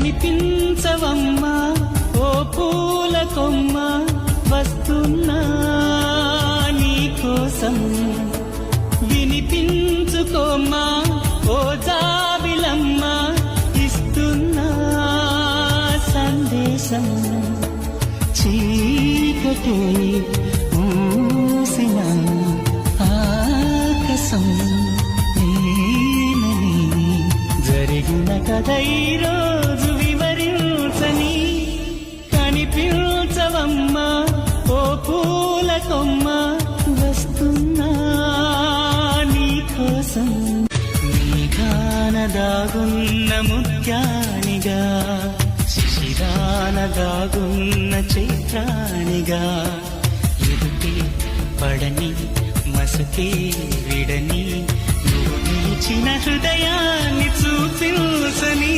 కనిపించవమ్మా ఓ పూల కొమ్మ వస్తున్నా నీ కోసం వినిపించుకోమ్మా ఓ జాబిలమ్మ ఇస్తున్నా సందేశం చీకటే మూసిన ఆకాశం నేనని జరిగిన కథ ఈరోజు వివరించని కనిపించవమ్మా ఓ పూల కొమ్మ వస్తున్నా నీ కోసం నీ గాన దాగున్న ముత్యానిగా శిశిరాన దాగున్న చైత్రానిగా ఎదుటే పడని మసకే విడని నువ్వు నిలిచిన హృదయాన్ని చూపించని